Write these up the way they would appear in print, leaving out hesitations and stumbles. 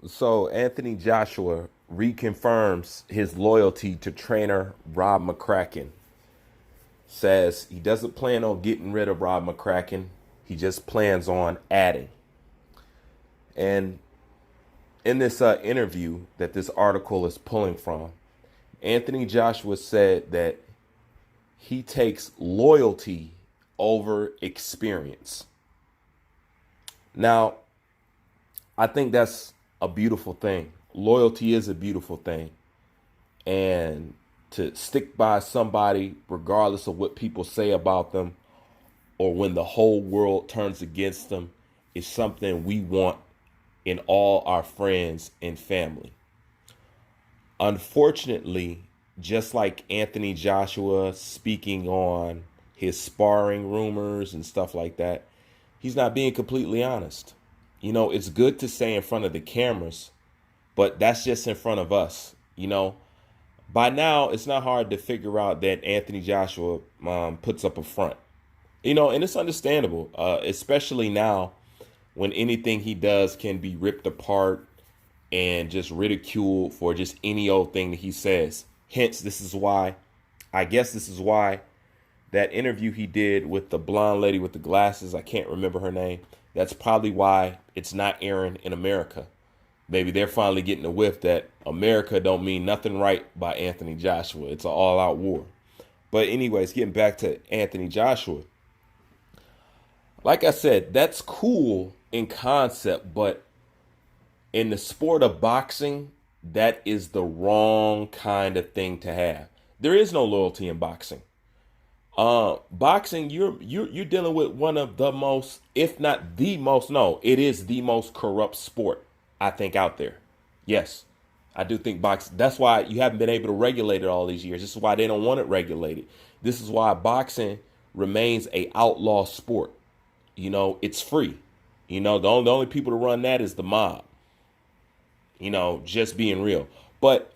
So Anthony Joshua reconfirms his loyalty to trainer Rob McCracken. Says he doesn't plan on getting rid of Rob McCracken. He just plans on adding. And in this interview that this article is pulling from, Anthony Joshua said that he takes loyalty over experience. Now, I think that's a beautiful thing. Loyalty is a beautiful thing. And to stick by somebody, regardless of what people say about them, or when the whole world turns against them, is something we want in all our friends and family. Unfortunately, just like Anthony Joshua speaking on his sparring rumors and stuff like that, he's not being completely honest. You know, it's good to say in front of the cameras, but that's just in front of us. You know, by now, it's not hard to figure out that Anthony Joshua puts up a front. You know, and it's understandable, especially now when anything he does can be ripped apart and just ridiculed for just any old thing that he says. Hence, this is why that interview he did with the blonde lady with the glasses, I can't remember her name. That's probably why it's not airing in America. Maybe they're finally getting a whiff that America don't mean nothing right by Anthony Joshua. It's an all-out war. But anyways, getting back to Anthony Joshua. Like I said, that's cool in concept, but in the sport of boxing, that is the wrong kind of thing to have. There is no loyalty in boxing. Boxing, you're dealing with one of the most, if not the most, no, it is the most corrupt sport, I think, out there. Yes, I do think boxing. That's why you haven't been able to regulate it all these years. This is why they don't want it regulated. This is why boxing remains a outlaw sport. You know, it's free. You know, the only people to run that is the mob. You know, just being real. But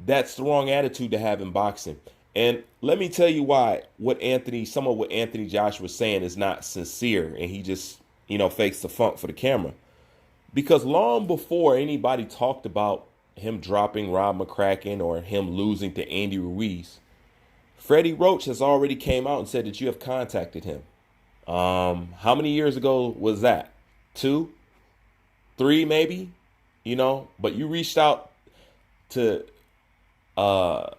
that's the wrong attitude to have in boxing. And let me tell you why some of what Anthony Joshua was saying is not sincere, and he just, you know, fakes the funk for the camera. Because long before anybody talked about him dropping Rob McCracken or him losing to Andy Ruiz, Freddie Roach has already came out and said that you have contacted him. How many years ago was that? 2, 3, maybe, you know, but you reached out to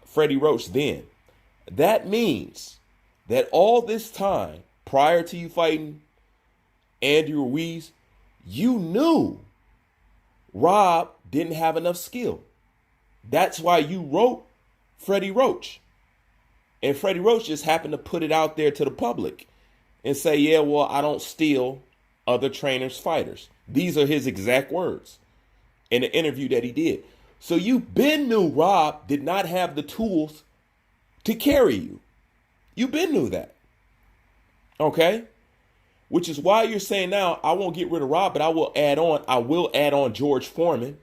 Freddie Roach then. That means that all this time prior to you fighting Andy Ruiz, you knew Rob didn't have enough skill. That's why you wrote Freddie Roach. And Freddie Roach just happened to put it out there to the public and say, yeah, well, I don't steal other trainers' fighters. These are his exact words in the interview that he did. So you been knew Rob did not have the tools to carry you. You been knew that. Okay? Which is why you're saying now, I won't get rid of Rob, but I will add on George Foreman.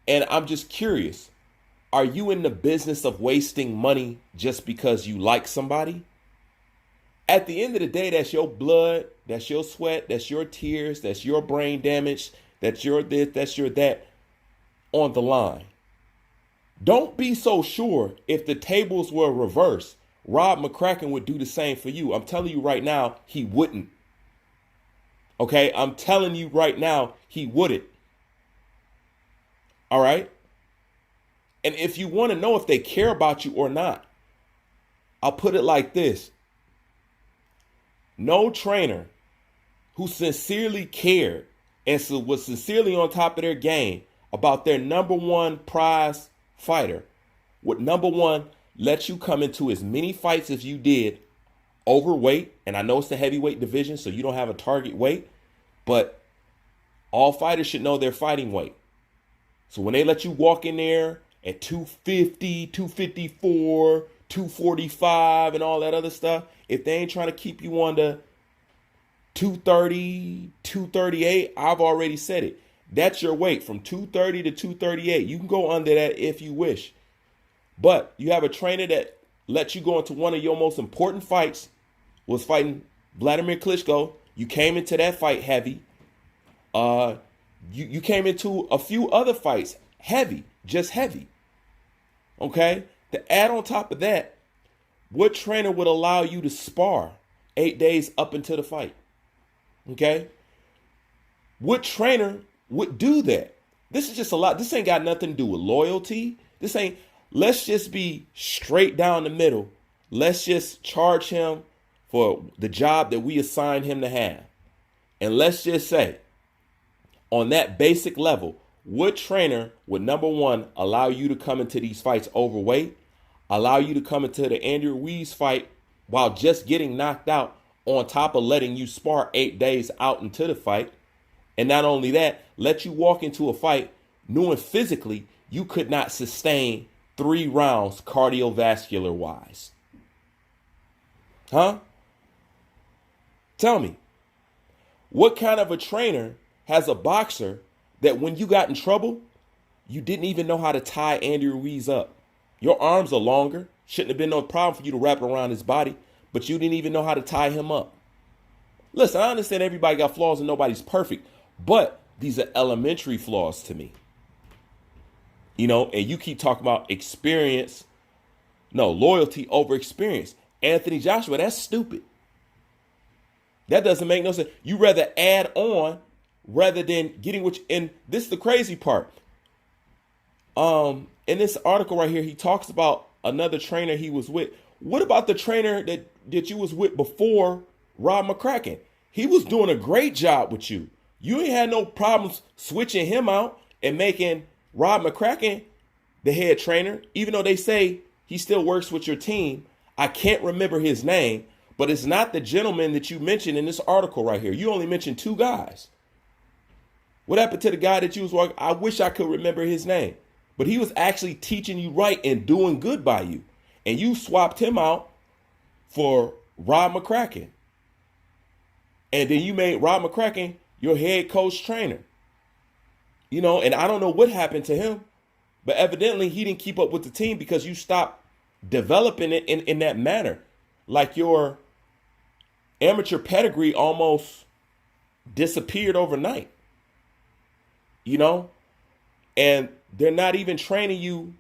And I'm just curious, are you in the business of wasting money just because you like somebody? At the end of the day, that's your blood, that's your sweat, that's your tears, that's your brain damage, that's your this, that's your that on the line. Don't be so sure if the tables were reversed, Rob McCracken would do the same for you. I'm telling you right now, he wouldn't. Okay, I'm telling you right now, he wouldn't. All right? And if you want to know if they care about you or not, I'll put it like this. No trainer who sincerely cared and was sincerely on top of their game about their number one prize fighter would, number one, let you come into as many fights as you did overweight. And I know it's the heavyweight division, so you don't have a target weight, but all fighters should know their fighting weight. So when they let you walk in there at 250, 254, 245 and all that other stuff, if they ain't trying to keep you under 230, 238, I've already said it. That's your weight from 230 to 238. You can go under that if you wish. But you have a trainer that lets you go into one of your most important fights, was fighting Vladimir Klitschko. You came into that fight heavy. You came into a few other fights heavy, just heavy. Okay? To add on top of that, what trainer would allow you to spar 8 days up into the fight? Okay? What trainer would do that? This is just a lot. This ain't got nothing to do with loyalty. This ain't, let's just be straight down the middle. Let's just charge him for the job that we assigned him to have. And let's just say, on that basic level, what trainer would, number one, allow you to come into these fights overweight, allow you to come into the Andy Ruiz fight while just getting knocked out, on top of letting you spar 8 days out into the fight? And not only that, let you walk into a fight knowing physically you could not sustain 3 rounds cardiovascular wise. Huh? Tell me, what kind of a trainer has a boxer that when you got in trouble, you didn't even know how to tie Andy Ruiz up? Your arms are longer. Shouldn't have been no problem for you to wrap it around his body, but you didn't even know how to tie him up. Listen, I understand everybody got flaws and nobody's perfect, but these are elementary flaws to me. You know, and you keep talking about experience. No, loyalty over experience. Anthony Joshua, that's stupid. That doesn't make no sense. You rather add on rather than getting what you, and this is the crazy part. In this article right here, he talks about another trainer he was with. What about the trainer that you was with before Rob McCracken? He was doing a great job with you. You ain't had no problems switching him out and making Rob McCracken the head trainer, even though they say he still works with your team. I can't remember his name, but it's not the gentleman that you mentioned in this article right here. You only mentioned 2 guys. What happened to the guy that you was working? I wish I could remember his name, but he was actually teaching you right and doing good by you. And you swapped him out for Rob McCracken. And then you made Rob McCracken your head coach trainer. You know, and I don't know what happened to him, but evidently he didn't keep up with the team because you stopped developing it in that manner. Like your amateur pedigree almost disappeared overnight. You know, and they're not even training you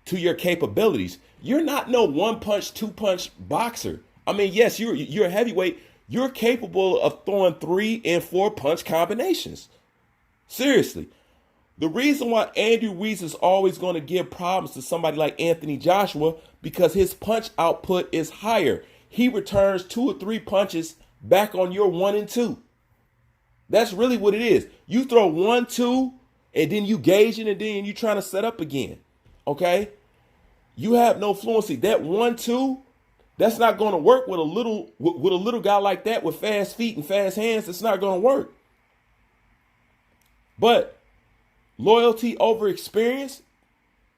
to your capabilities. You're not no 1-punch, 2-punch boxer. I mean, yes, you're a heavyweight. You're capable of throwing 3 and 4 punch combinations. Seriously. The reason why Andy Ruiz is always going to give problems to somebody like Anthony Joshua, because his punch output is higher. He returns 2 or 3 punches back on your 1 and 2. That's really what it is. You throw 1, 2, and then you gauge it, and then you trying to set up again. Okay? You have no fluency. That 1, 2, that's not going to work with a little guy like that with fast feet and fast hands. It's not going to work. But loyalty over experience,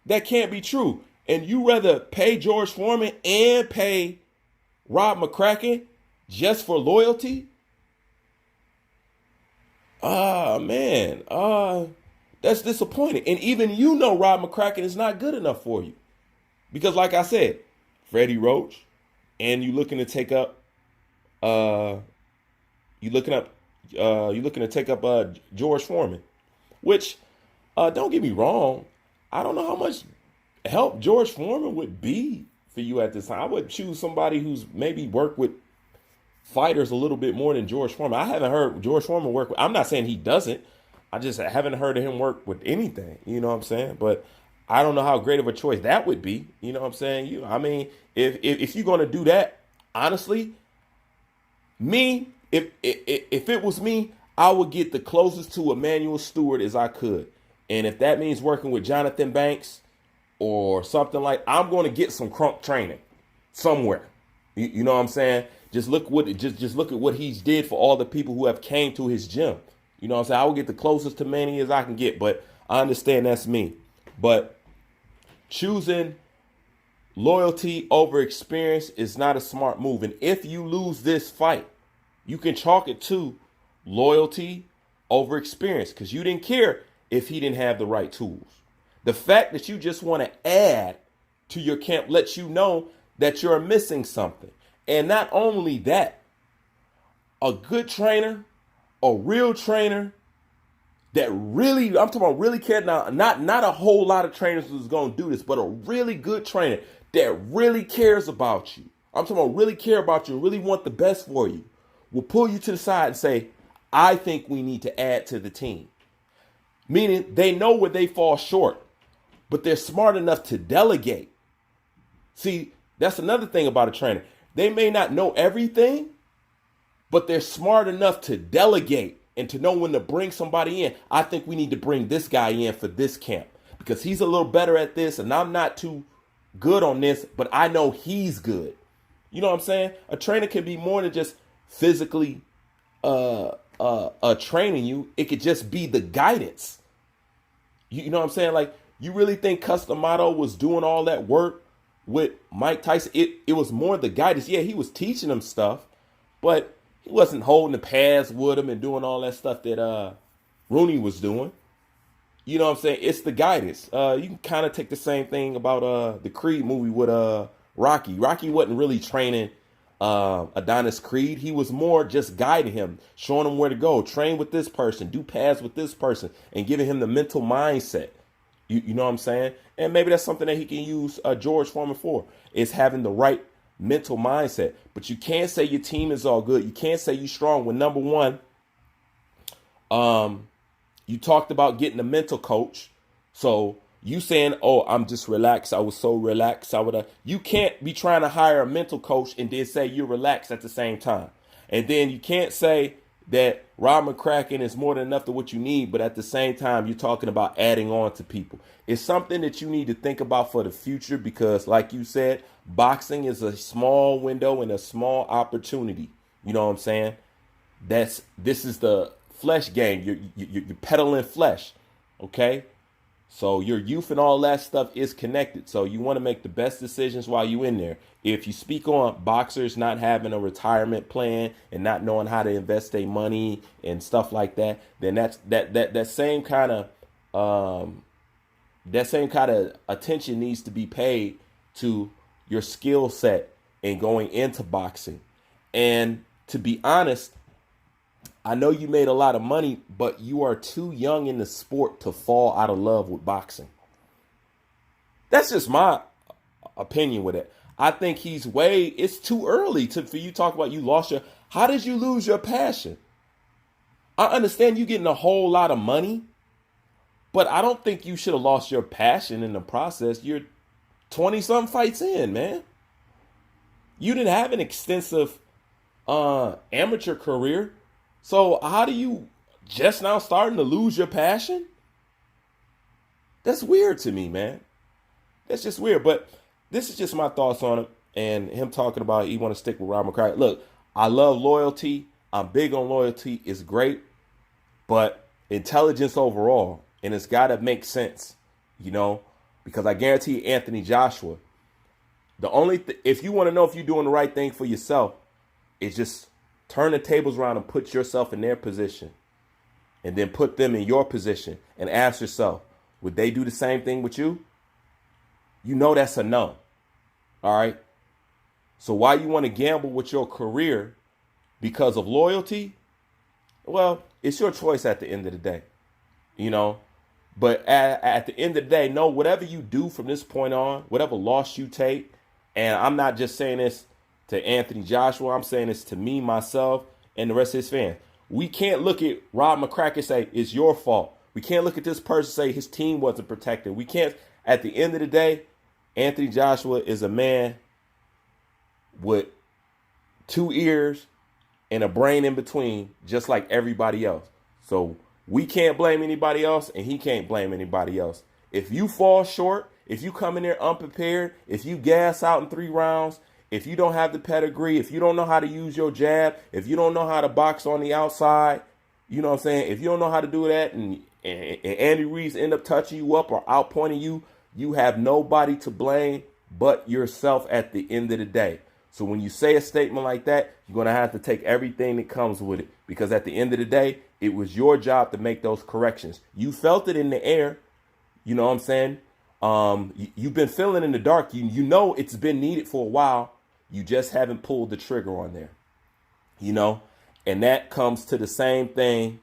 that can't be true. And you rather pay George Foreman and pay Rob McCracken just for loyalty? Man. That's disappointing. And even you know Rob McCracken is not good enough for you. Because like I said, Freddie Roach, and you looking to take up George Foreman, which don't get me wrong, I don't know how much help George Foreman would be for you at this time. I would choose somebody who's maybe worked with fighters a little bit more than George Foreman. I haven't heard George Foreman work with, I'm not saying he doesn't. I just haven't heard of him work with anything. You know what I'm saying? But I don't know how great of a choice that would be. You know what I'm saying? I mean, if you're going to do that, honestly, if it was me, I would get the closest to Emmanuel Stewart as I could. And if that means working with Jonathan Banks or something like, I'm going to get some crunk training somewhere. You know what I'm saying? Just look at what he's did for all the people who have came to his gym. You know what I'm saying? I will get the closest to Manny as I can get, but I understand that's me. But choosing loyalty over experience is not a smart move. And if you lose this fight, you can chalk it to loyalty over experience, because you didn't care if he didn't have the right tools. The fact that you just want to add to your camp lets you know that you're missing something. And not only that, a good trainer, a real trainer, that really, I'm talking about really care now, not a whole lot of trainers who's going to do this, but a really good trainer that really cares about you. I'm talking about really care about you, really want the best for you, will pull you to the side and say, I think we need to add to the team. Meaning they know where they fall short, but they're smart enough to delegate. See, that's another thing about a trainer. They may not know everything, but they're smart enough to delegate and to know when to bring somebody in. I think we need to bring this guy in for this camp because he's a little better at this and I'm not too good on this, but I know he's good. You know what I'm saying? A trainer can be more than just physically training you. It could just be the guidance. You know what I'm saying? Like, you really think Customato was doing all that work with Mike Tyson? It was more the guidance. Yeah, he was teaching him stuff, but he wasn't holding the pads with him and doing all that stuff that Rooney was doing. You know what I'm saying? It's the guidance. You can kind of take the same thing about the Creed movie with Rocky. Rocky wasn't really training Adonis Creed. He was more just guiding him, showing him where to go, train with this person, do pads with this person, and giving him the mental mindset. You know what I'm saying? And maybe that's something that he can use George Foreman for, is having the right mental mindset. But you can't say your team is all good. You can't say you're strong when, number one, you talked about getting a mental coach. So you saying, oh, I'm just relaxed. I was so relaxed. You can't be trying to hire a mental coach and then say you're relaxed at the same time. And then you can't say that Rob McCracken is more than enough to what you need, but at the same time, you're talking about adding on to people. It's something that you need to think about for the future because, like you said, boxing is a small window and a small opportunity. You know what I'm saying? This is the flesh game. You're peddling flesh, okay? So your youth and all that stuff is connected. So you want to make the best decisions while you're in there. If you speak on boxers not having a retirement plan and not knowing how to invest their money and stuff like that, then that same kind of attention needs to be paid to your skill set and going into boxing. And to be honest, I know you made a lot of money, but you are too young in the sport to fall out of love with boxing. That's just my opinion with it. I think it's too early for you to talk about you lost how did you lose your passion? I understand you getting a whole lot of money, but I don't think you should have lost your passion in the process. You're 20-something fights in, man. You didn't have an extensive amateur career. So how do you just now starting to lose your passion? That's weird to me, man. That's just weird. But this is just my thoughts on it and him talking about he want to stick with Rob McCracken. Look, I love loyalty. I'm big on loyalty. It's great. But intelligence overall, and it's got to make sense, you know, because I guarantee Anthony Joshua, if you want to know if you're doing the right thing for yourself, it's just turn the tables around and put yourself in their position and then put them in your position and ask yourself, would they do the same thing with you? You know that's a no. All right. So why you want to gamble with your career because of loyalty? Well, it's your choice at the end of the day, you know. But at the end of the day, no, whatever you do from this point on, whatever loss you take, and I'm not just saying this to Anthony Joshua, I'm saying this to me, myself, and the rest of his fans. We can't look at Rob McCracken and say, it's your fault. We can't look at this person and say his team wasn't protected. We can't. At the end of the day, Anthony Joshua is a man with 2 ears and a brain in between, just like everybody else. So we can't blame anybody else, and he can't blame anybody else. If you fall short, if you come in there unprepared, if you gas out in 3 rounds, if you don't have the pedigree, if you don't know how to use your jab, if you don't know how to box on the outside, you know what I'm saying? If you don't know how to do that and Andy Reid's end up touching you up or outpointing you, you have nobody to blame but yourself at the end of the day. So when you say a statement like that, you're going to have to take everything that comes with it, because at the end of the day, it was your job to make those corrections. You felt it in the air. You know what I'm saying? You've been feeling in the dark. You know it's been needed for a while. You just haven't pulled the trigger on there, you know, and that comes to the same thing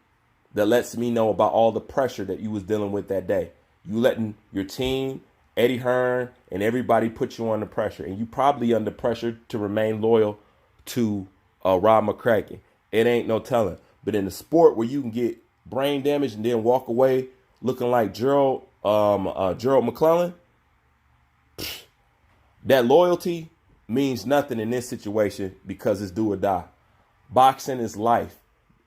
that lets me know about all the pressure that you was dealing with that day. You letting your team, Eddie Hearn, and everybody put you under pressure, and you probably under pressure to remain loyal to Rob McCracken. It ain't no telling. But in the sport where you can get brain damage and then walk away looking like Gerald McClellan, that loyalty means nothing in this situation because it's do or die. Boxing is life,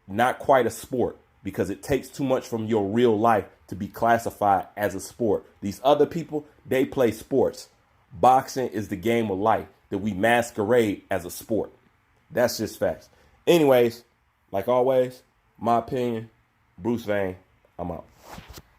not quite a sport, because it takes too much from your real life to be classified as a sport. These other people, they play sports. Boxing is the game of life that we masquerade as a sport. That's just facts. Anyways, like always, my opinion, Bruce Vane, I'm out.